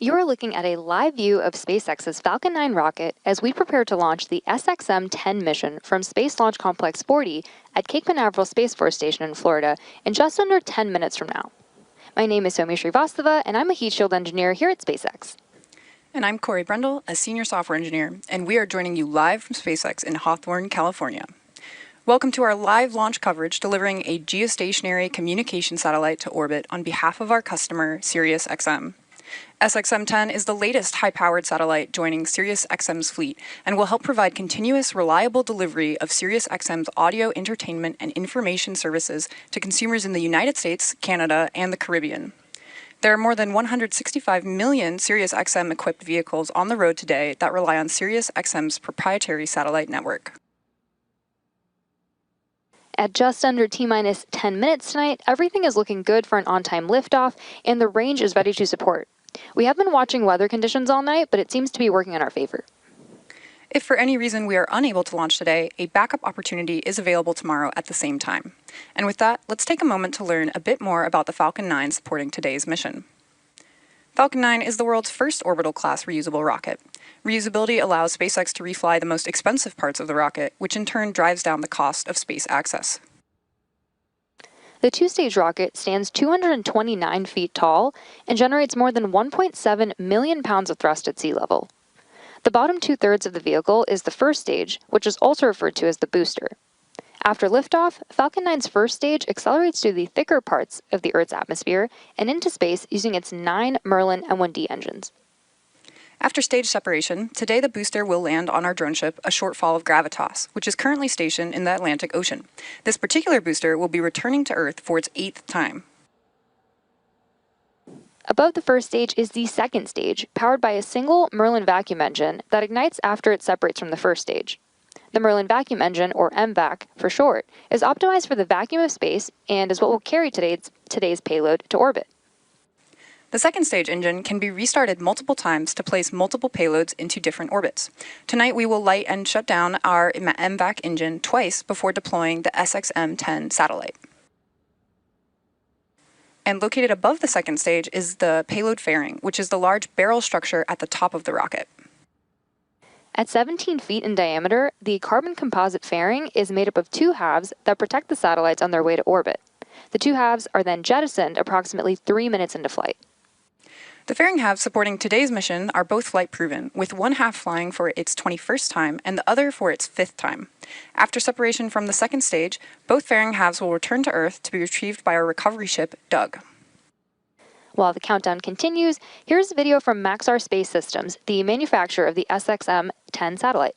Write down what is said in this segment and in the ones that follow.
You are looking at a live view of SpaceX's Falcon 9 rocket as we prepare to launch the SXM-10 mission from Space Launch Complex 40 at Cape Canaveral Space Force Station in Florida in just under 10 minutes from now. My name is Somi Srivastava, and I'm a heat shield engineer here at SpaceX. And I'm Corey Brendel, a senior software engineer, and we are joining you live from SpaceX in Hawthorne, California. Welcome to our live launch coverage delivering a geostationary communication satellite to orbit on behalf of our customer, SiriusXM. SXM-10 is the latest high-powered satellite joining SiriusXM's fleet and will help provide continuous, reliable delivery of SiriusXM's audio, entertainment, and information services to consumers in the United States, Canada, and the Caribbean. There are more than 165 million SiriusXM-equipped vehicles on the road today that rely on SiriusXM's proprietary satellite network. At just under T-minus 10 minutes tonight, everything is looking good for an on-time liftoff, and the range is ready to support. We have been watching weather conditions all night, but it seems to be working in our favor. If for any reason we are unable to launch today, a backup opportunity is available tomorrow at the same time. And with that, let's take a moment to learn a bit more about the Falcon 9 supporting today's mission. Falcon 9 is the world's first orbital-class reusable rocket. Reusability allows SpaceX to refly the most expensive parts of the rocket, which in turn drives down the cost of space access. The two-stage rocket stands 229 feet tall and generates more than 1.7 million pounds of thrust at sea level. The bottom two-thirds of the vehicle is the first stage, which is also referred to as the booster. After liftoff, Falcon 9's first stage accelerates through the thicker parts of the Earth's atmosphere and into space using its 9 Merlin M1D engines. After stage separation, today the booster will land on our drone ship, a shortfall of Gravitas, which is currently stationed in the Atlantic Ocean. This particular booster will be returning to Earth for its 8th time. Above the first stage is the second stage, powered by a single Merlin vacuum engine that ignites after it separates from the first stage. The Merlin vacuum engine, or MVac for short, is optimized for the vacuum of space and is what will carry today's payload to orbit. The second stage engine can be restarted multiple times to place multiple payloads into different orbits. Tonight we will light and shut down our MVac engine twice before deploying the SXM-10 satellite. And located above the second stage is the payload fairing, which is the large barrel structure at the top of the rocket. At 17 feet in diameter, the carbon composite fairing is made up of two halves that protect the satellites on their way to orbit. The two halves are then jettisoned approximately 3 minutes into flight. The fairing halves supporting today's mission are both flight-proven, with one half flying for its 21st time and the other for its 5th time. After separation from the second stage, both fairing halves will return to Earth to be retrieved by our recovery ship, Doug. While the countdown continues, here's a video from Maxar Space Systems, the manufacturer of the SXM-10 satellite.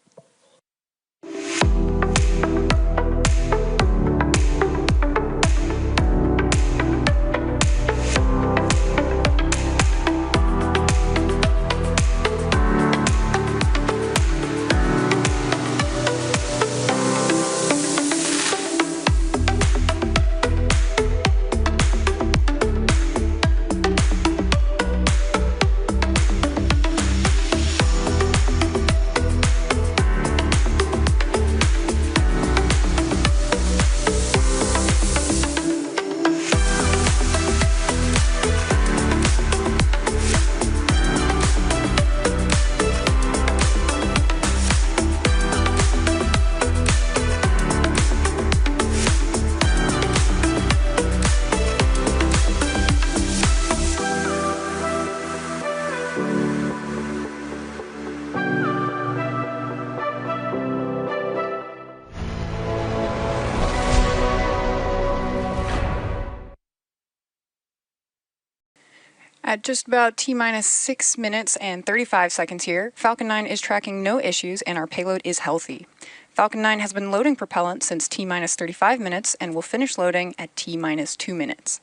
At just about T-minus 6 minutes and 35 seconds here, Falcon 9 is tracking no issues and our payload is healthy. Falcon 9 has been loading propellant since T-minus 35 minutes and will finish loading at T-minus 2 minutes.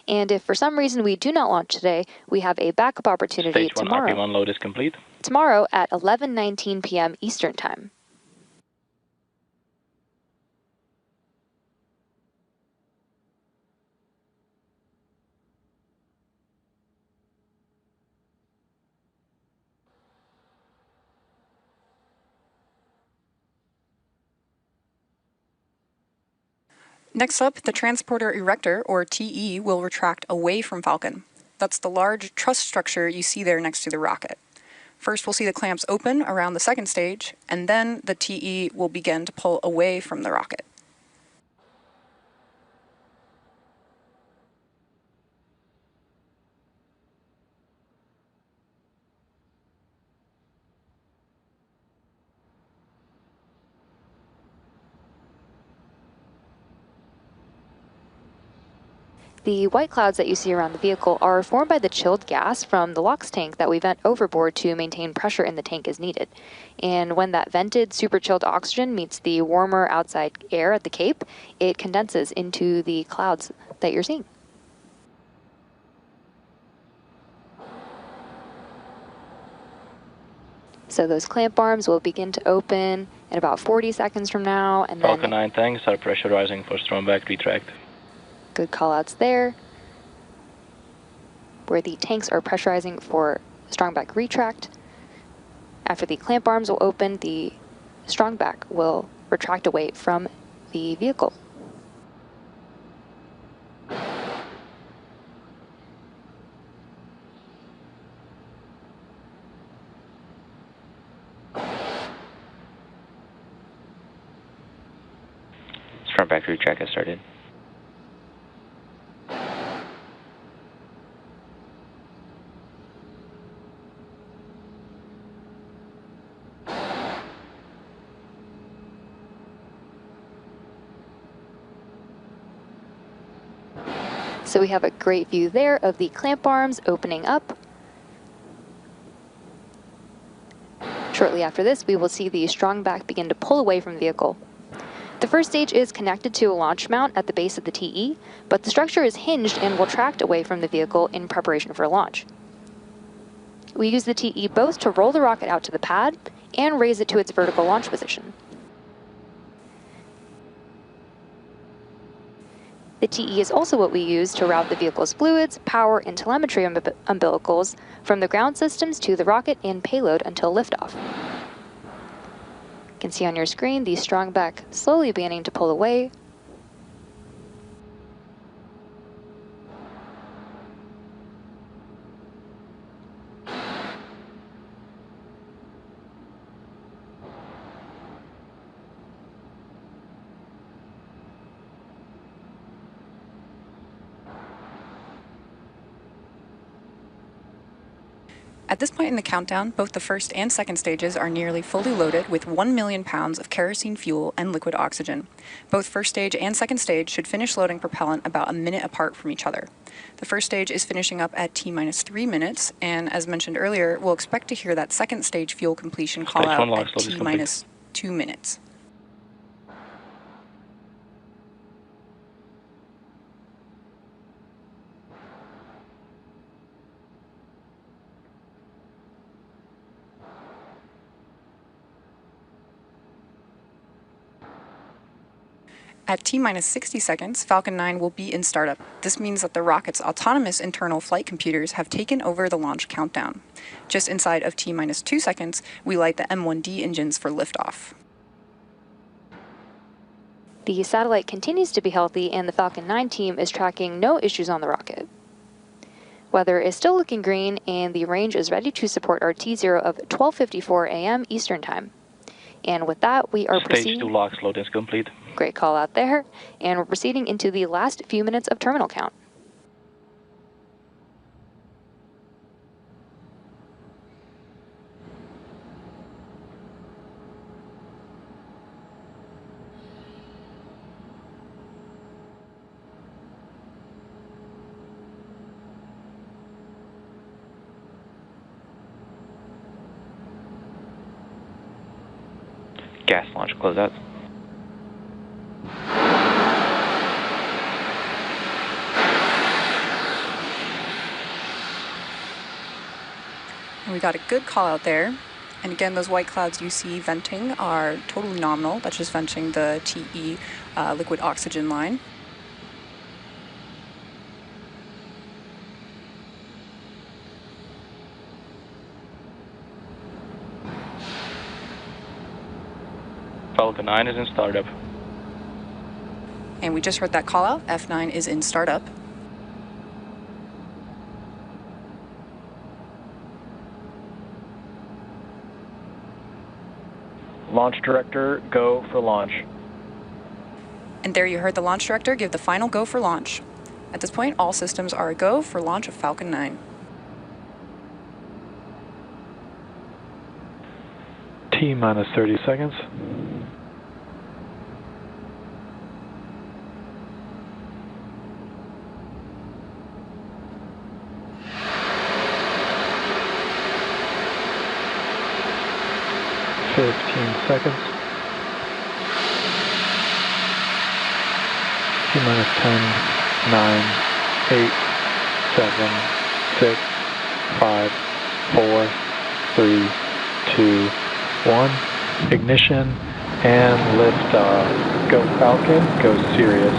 And if for some reason we do not launch today, we have a backup opportunity tomorrow. Stage 1 RP1 load is complete. Tomorrow at 11:19 p.m. Eastern Time. Next up, the transporter erector, or TE, will retract away from Falcon. That's the large truss structure you see there next to the rocket. First, we'll see the clamps open around the second stage, and then the TE will begin to pull away from the rocket. The white clouds that you see around the vehicle are formed by the chilled gas from the LOX tank that we vent overboard to maintain pressure in the tank as needed. And when that vented super chilled oxygen meets the warmer outside air at the Cape, it condenses into the clouds that you're seeing. So those clamp arms will begin to open in about 40 seconds from now, and then Falcon 9 tanks are pressurizing for strongback retract. good callouts there, where the tanks are pressurizing for strongback retract. After the clamp arms will open, the strongback will retract away from the vehicle. Strongback retract has started. So we have a great view there of the clamp arms opening up. Shortly after this, we will see the strongback begin to pull away from the vehicle. The first stage is connected to a launch mount at the base of the TE, but the structure is hinged and will tract away from the vehicle in preparation for launch. We use the TE both to roll the rocket out to the pad and raise it to its vertical launch position. The TE is also what we use to route the vehicle's fluids, power, and telemetry umbilicals from the ground systems to the rocket and payload until liftoff. You can see on your screen the strongback slowly beginning to pull away. At this point in the countdown, both the first and second stages are nearly fully loaded with 1 million pounds of kerosene fuel and liquid oxygen. Both first stage and second stage should finish loading propellant about a minute apart from each other. The first stage is finishing up at T-minus 3 minutes, and as mentioned earlier, we'll expect to hear that second stage fuel completion call out at T-minus 2 minutes. At T-minus 60 seconds, Falcon 9 will be in startup. This means that the rocket's autonomous internal flight computers have taken over the launch countdown. Just inside of T-minus 2 seconds, we light the M1D engines for liftoff. The satellite continues to be healthy, and the Falcon 9 team is tracking no issues on the rocket. Weather is still looking green, and the range is ready to support our T0 of 12:54 a.m. Eastern Time. And with that, we are proceeding. Stage 2 LOX load is complete. Great call out there. And we're proceeding into the last few minutes of terminal count. Gas launch closeout. And we got a good call out there. And again, those white clouds you see venting are totally nominal. That's just venting the TE liquid oxygen line. Falcon 9 is in startup. And we just heard that call out. F9 is in startup. Launch director, go for launch. And there you heard the launch director give the final go for launch. At this point, all systems are a go for launch of Falcon 9. T minus 30 seconds. Seconds. T minus 10, 9, 8, 7, 6, 5, 4, 3, 2, 1. Ignition and liftoff. Go Falcon, go Sirius.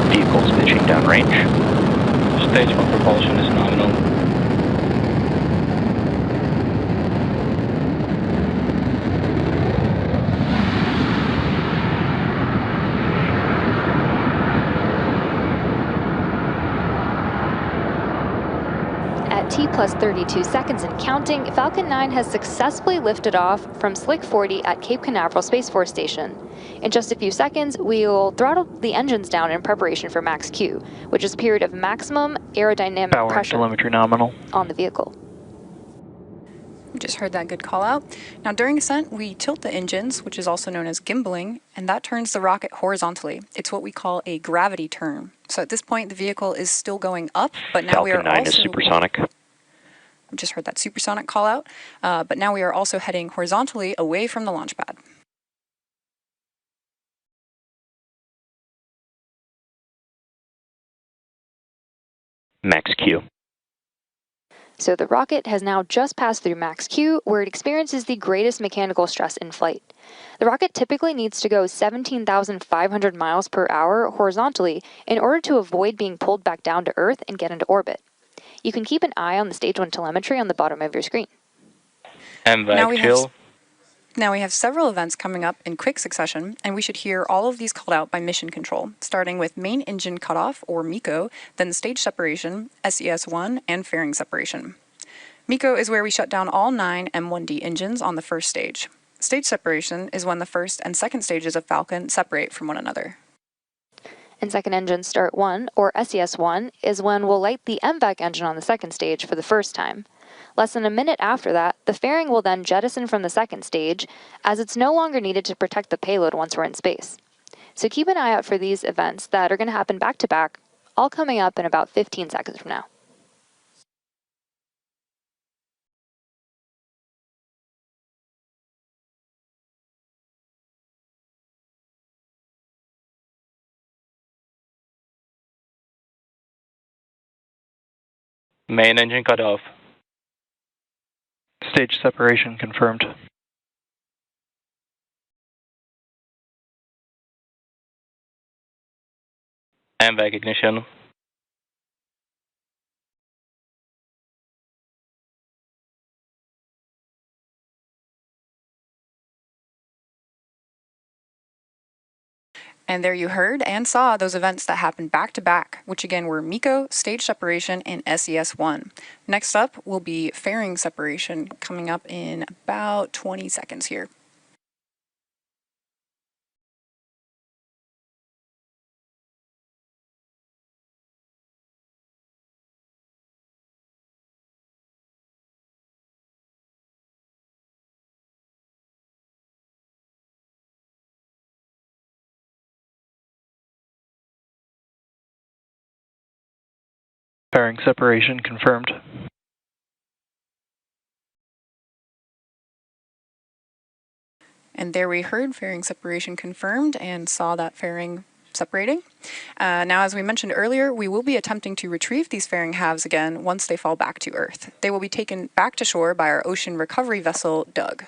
Vehicles pitching downrange. Stage 1 propulsion is nominal. At T plus 32 seconds and counting, Falcon 9 has successfully lifted off from Slick 40 at Cape Canaveral Space Force Station. In just a few seconds, we'll throttle the engines down in preparation for max Q, which is a period of maximum aerodynamic Power and pressure telemetry nominal. on the vehicle. We just heard that good call out. Now during ascent, we tilt the engines, which is also known as gimbaling, and that turns the rocket horizontally. It's what we call a gravity turn. So at this point, the vehicle is still going up, but now we are Falcon 9 also... is supersonic. We just heard that supersonic call out, but now we are also heading horizontally away from the launch pad. Max Q. So the rocket has now just passed through max Q, where it experiences the greatest mechanical stress in flight. The rocket typically needs to go 17,500 miles per hour horizontally in order to avoid being pulled back down to Earth and get into orbit. You can keep an eye on the Stage 1 telemetry on the bottom of your screen. And Now we chill. have several events coming up in quick succession, and we should hear all of these called out by mission control, starting with main engine cutoff, or MECO, then stage separation, SES-1, and fairing separation. MECO is where we shut down all 9 M1D engines on the first stage. Stage separation is when the first and second stages of Falcon separate from one another. And second engine start 1, or SES-1, is when we'll light the MVAC engine on the second stage for the first time. Less than a minute after that, the fairing will then jettison from the second stage, as it's no longer needed to protect the payload once we're in space. So keep an eye out for these events that are going to happen back to back, all coming up in about 15 seconds from now. Main engine cut off. Stage separation confirmed. MVAC ignition. And there you heard and saw those events that happened back to back, which again were MECO, stage separation, and SES-1. Next up will be fairing separation, coming up in about 20 seconds here. Fairing separation confirmed. And there we heard fairing separation confirmed and saw that fairing separating. Now, as we mentioned earlier, we will be attempting to retrieve these fairing halves again once they fall back to Earth. They will be taken back to shore by our ocean recovery vessel, Doug.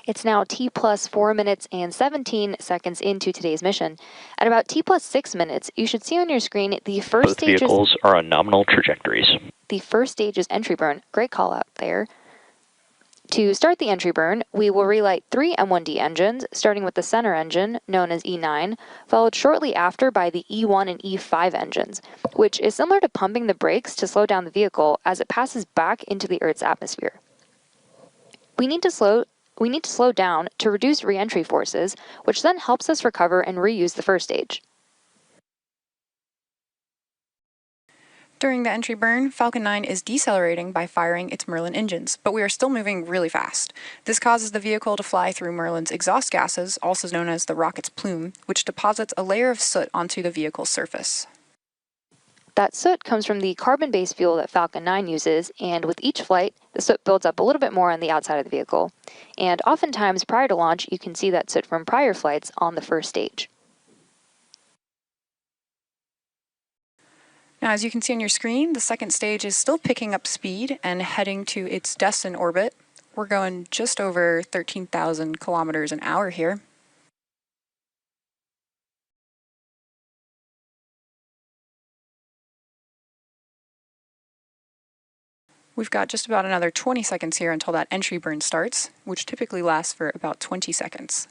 It's now T plus 4 minutes and 17 seconds into today's mission. At about T plus 6 minutes, you should see on your screen the first Both stage vehicles are on nominal trajectories. The first stage is entry burn. Great call out there. To start the entry burn, we will relight 3 M1D engines, starting with the center engine, known as E9, followed shortly after by the E1 and E5 engines, which is similar to pumping the brakes to slow down the vehicle as it passes back into the Earth's atmosphere. We need to slow down to reduce re-entry forces, which then helps us recover and reuse the first stage. During the entry burn, Falcon 9 is decelerating by firing its Merlin engines, but we are still moving really fast. This causes the vehicle to fly through Merlin's exhaust gases, also known as the rocket's plume, which deposits a layer of soot onto the vehicle's surface. That soot comes from the carbon-based fuel that Falcon 9 uses, and with each flight, the soot builds up a little bit more on the outside of the vehicle. And oftentimes, prior to launch, you can see that soot from prior flights on the first stage. Now, as you can see on your screen, the second stage is still picking up speed and heading to its destined orbit. We're going just over 13,000 kilometers an hour here. We've got just about another 20 seconds here until that entry burn starts, which typically lasts for about 20 seconds.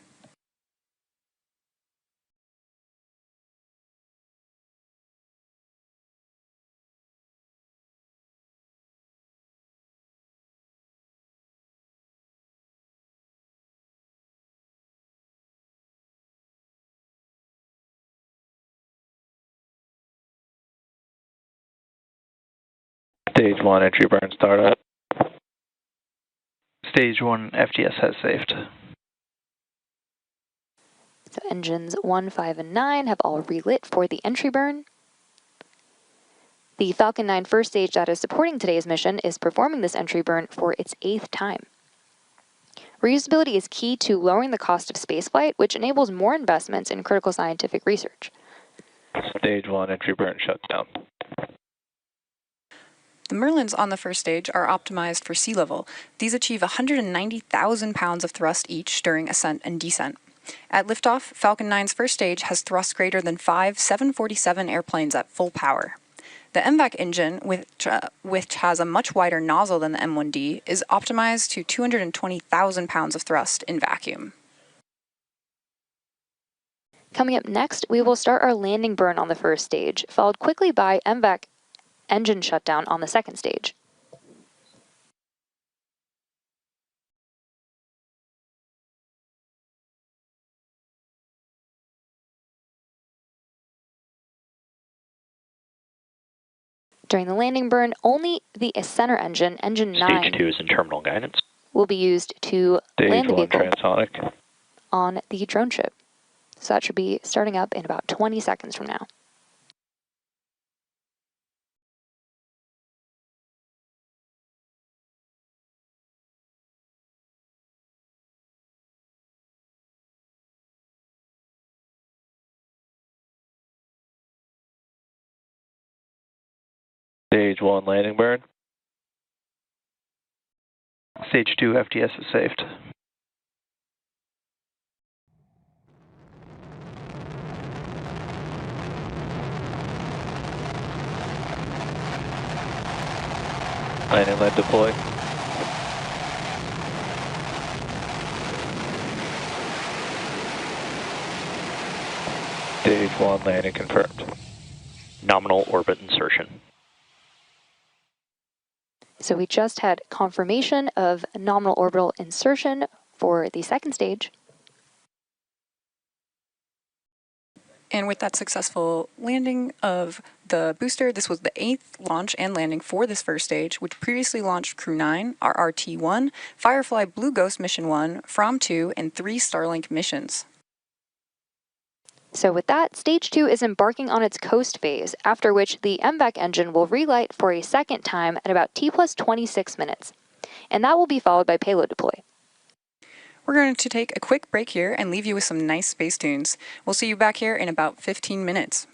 Stage 1 entry burn startup. Stage 1 FTS has saved. So engines 1, 5, and 9 have all relit for the entry burn. The Falcon 9 first stage that is supporting today's mission is performing this entry burn for its 8th time. Reusability is key to lowering the cost of spaceflight, which enables more investments in critical scientific research. Stage 1 entry burn shuts down. The Merlins on the first stage are optimized for sea level. These achieve 190,000 pounds of thrust each during ascent and descent. At liftoff, Falcon 9's first stage has thrust greater than 5 747 airplanes at full power. The MVAC engine, which has a much wider nozzle than the M1D, is optimized to 220,000 pounds of thrust in vacuum. Coming up next, we will start our landing burn on the first stage, followed quickly by MVAC engine shutdown on the second stage. During the landing burn, only the center engine, engine 9, Stage 2 is in terminal guidance. will be used to land the Stage 1 vehicle transonic. on the drone ship. So that should be starting up in about 20 seconds from now. Stage 1 landing burn. Stage 2 FTS is saved. Landing lead deploy. Stage 1 landing confirmed. Nominal orbit insertion. So we just had confirmation of nominal orbital insertion for the second stage. And with that successful landing of the booster, this was the 8th launch and landing for this first stage, which previously launched Crew 9, RRT-1, Firefly Blue Ghost Mission 1, From 2, and 3 Starlink missions. So with that, stage 2 is embarking on its coast phase, after which the MVAC engine will relight for a second time at about T plus 26 minutes. And that will be followed by payload deploy. We're going to take a quick break here and leave you with some nice space tunes. We'll see you back here in about 15 minutes.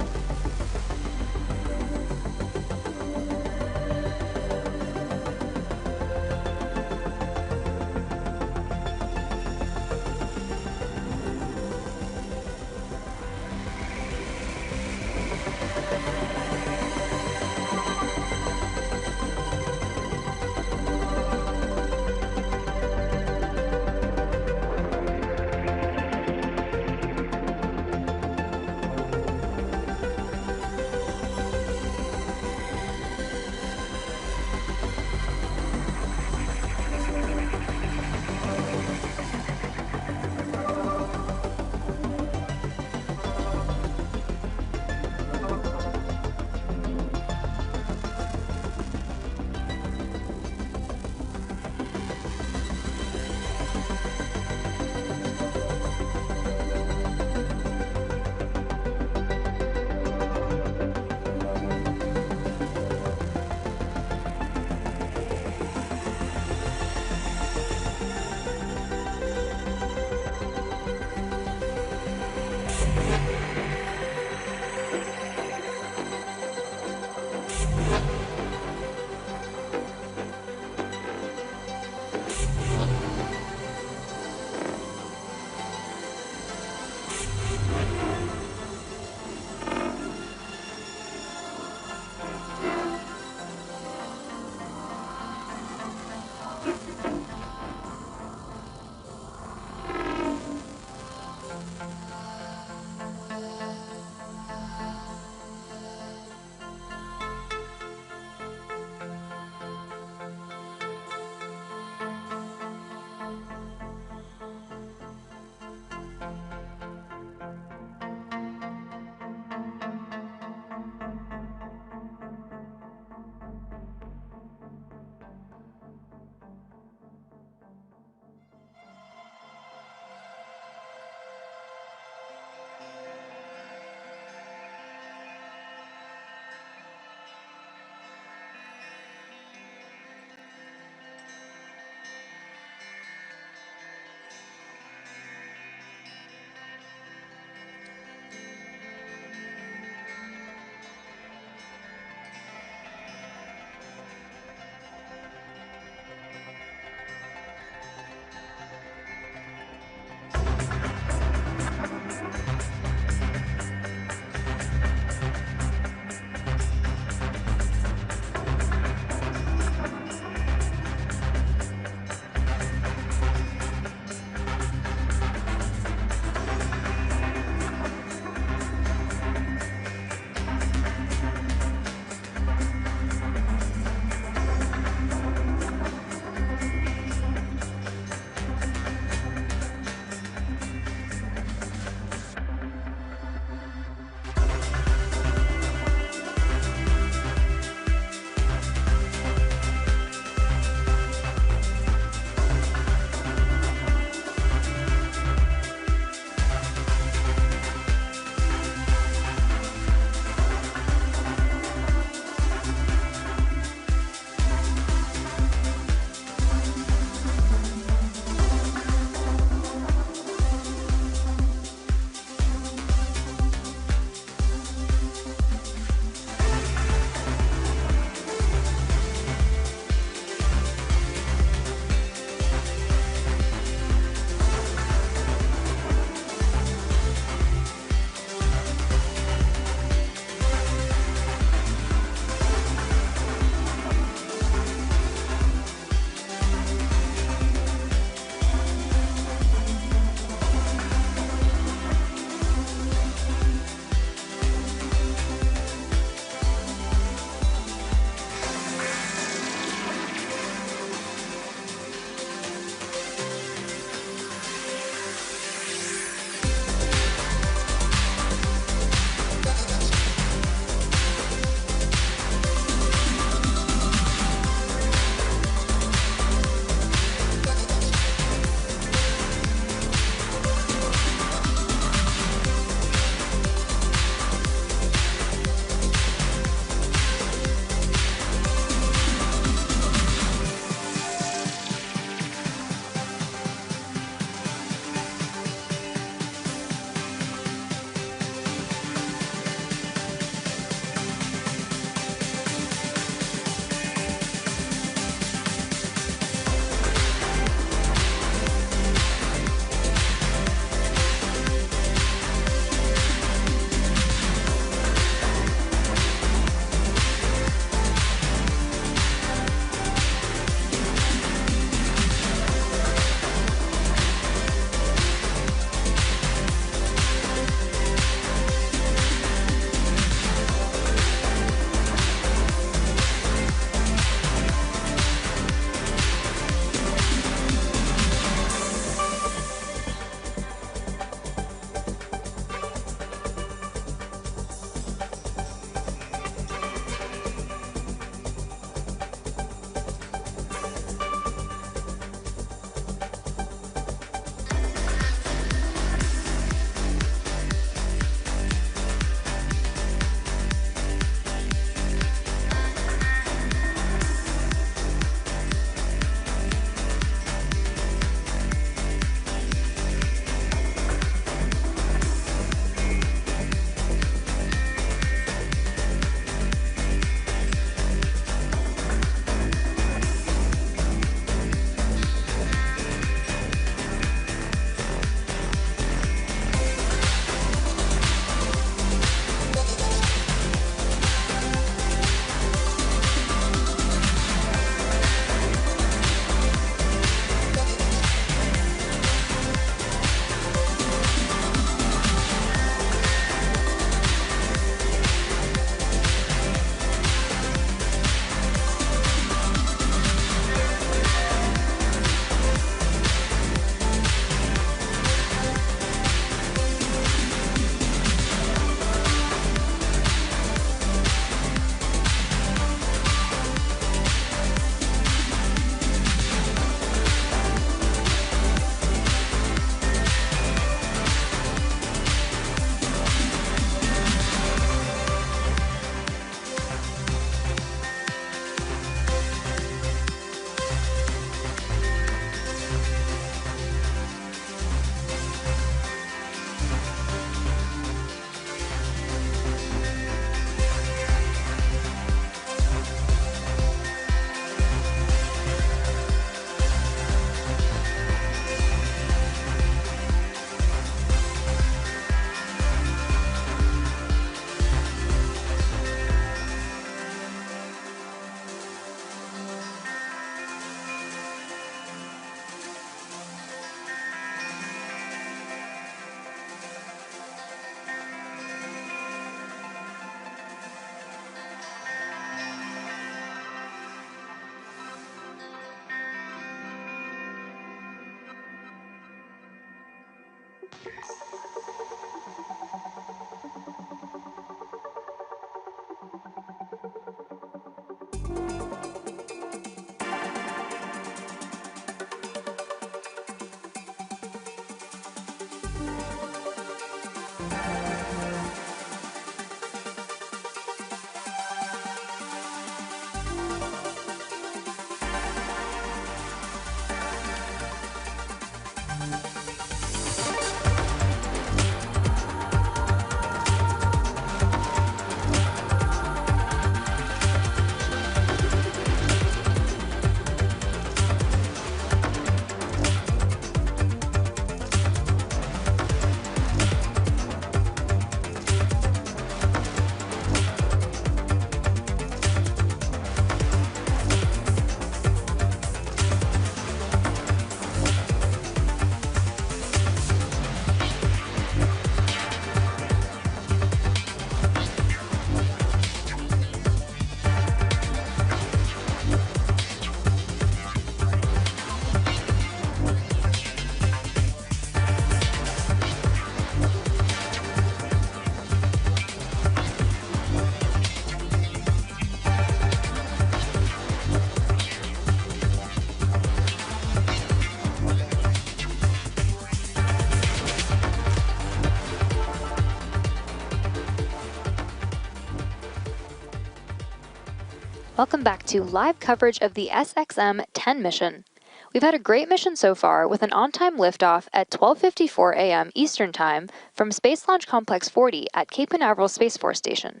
Welcome back to live coverage of the SXM-10 mission. We've had a great mission so far with an on-time liftoff at 12:54 a.m. Eastern Time from Space Launch Complex 40 at Cape Canaveral Space Force Station.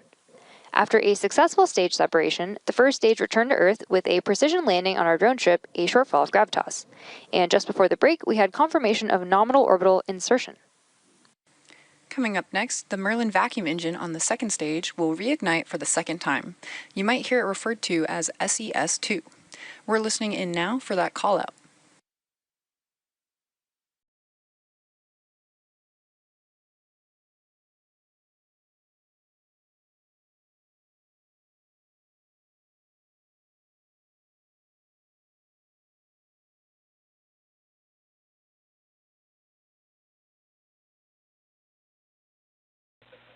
After a successful stage separation, the first stage returned to Earth with a precision landing on our drone ship, a short fall of gravitas. And just before the break, we had confirmation of nominal orbital insertion. Coming up next, the Merlin vacuum engine on the second stage will reignite for the second time. You might hear it referred to as SES-2. We're listening in now for that call out.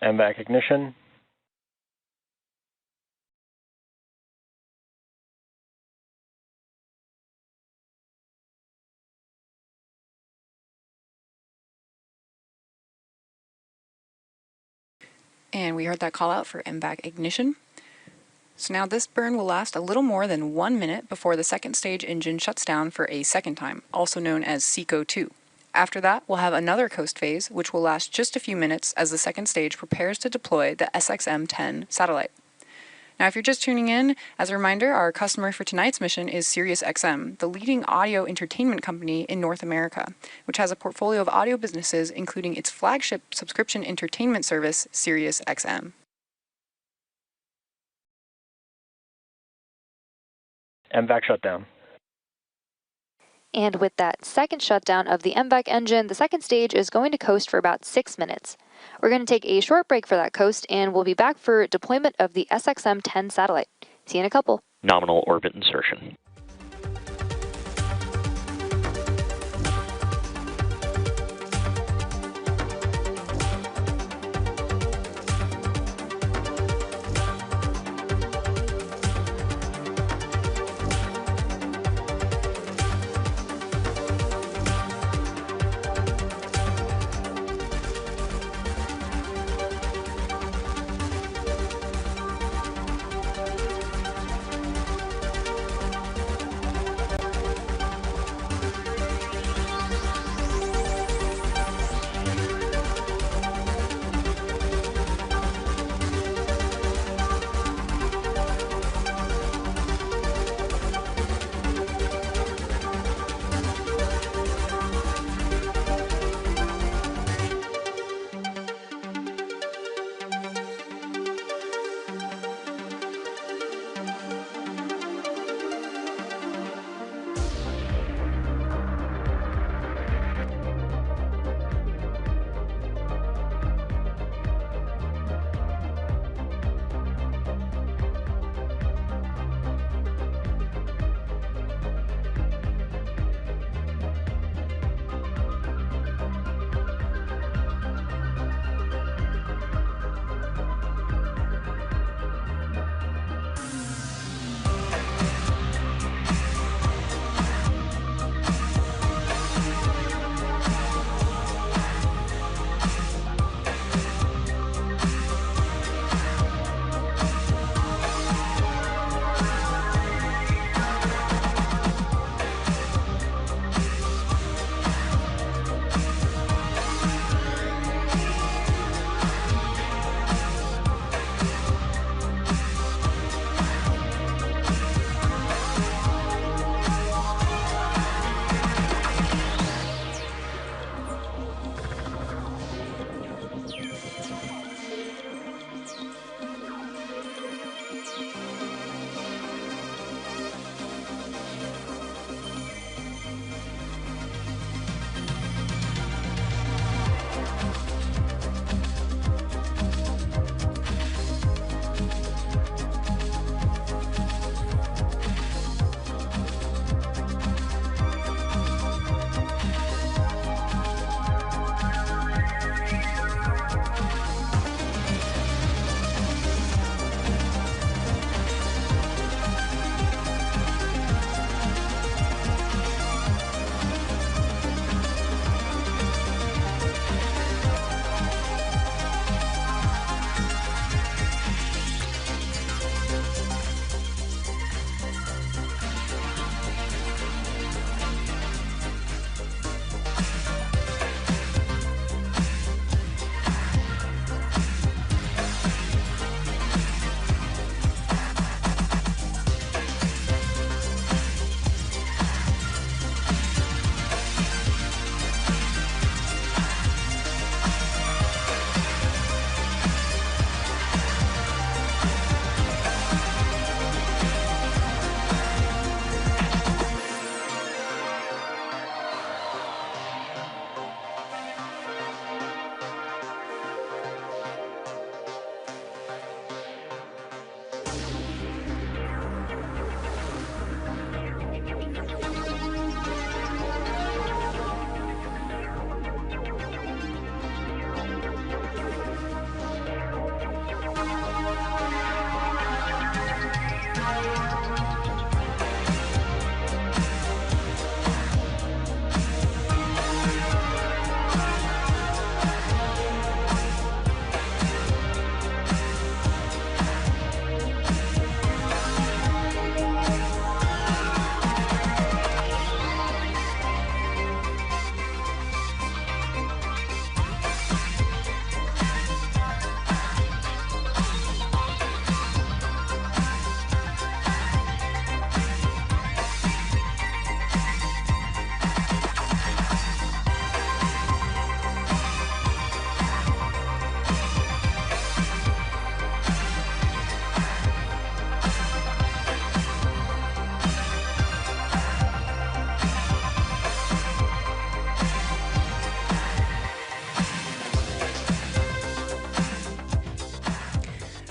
MVAC ignition. And we heard that call out for MVAC ignition. So now this burn will last a little more than 1 minute before the second stage engine shuts down for a second time, also known as SECO-2. After that, we'll have another coast phase, which will last just a few minutes as the second stage prepares to deploy the SXM-10 satellite. Now, if you're just tuning in, as a reminder, our customer for tonight's mission is SiriusXM, the leading audio entertainment company in North America, which has a portfolio of audio businesses, including its flagship subscription entertainment service, SiriusXM. MVAC shutdown. And with that second shutdown of the MVAC engine, the second stage is going to coast for about 6 minutes. We're going to take a short break for that coast, and we'll be back for deployment of the SXM-10 satellite. See you in a couple. Nominal orbit insertion.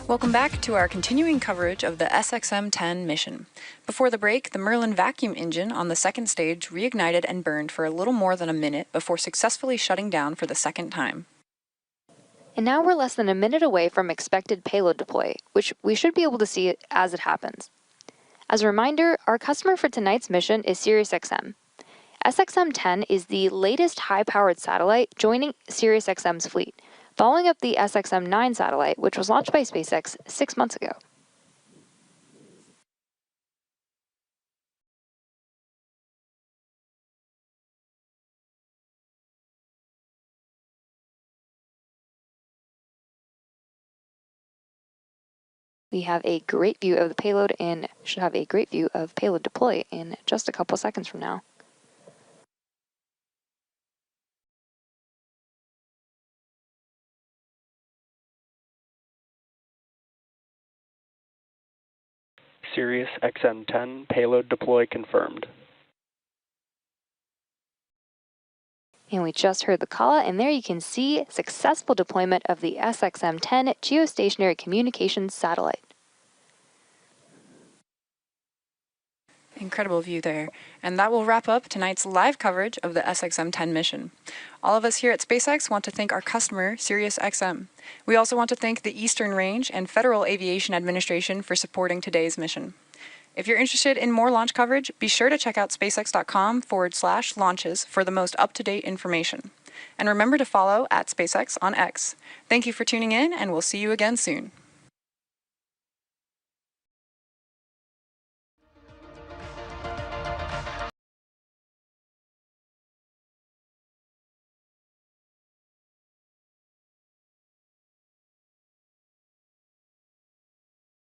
Welcome back to our continuing coverage of the SXM-10 mission. Before the break, the Merlin vacuum engine on the second stage reignited and burned for a little more than a minute before successfully shutting down for the second time. And now we're less than a minute away from expected payload deploy, which we should be able to see as it happens. As a reminder, our customer for tonight's mission is SiriusXM. SXM-10 is the latest high-powered satellite joining SiriusXM's fleet, following up the SXM-9 satellite, which was launched by SpaceX 6 months ago. We have a great view of the payload and should have a great view of payload deploy in just a couple seconds from now. SiriusXM-10 payload deploy confirmed. And we just heard the call, and there you can see successful deployment of the SXM-10 geostationary communications satellite. Incredible view there. And that will wrap up tonight's live coverage of the SXM-10 mission. All of us here at SpaceX want to thank our customer, SiriusXM. We also want to thank the Eastern Range and Federal Aviation Administration for supporting today's mission. If you're interested in more launch coverage, be sure to check out spacex.com/launches for the most up-to-date information. And remember to follow @SpaceX on X. Thank you for tuning in, and we'll see you again soon.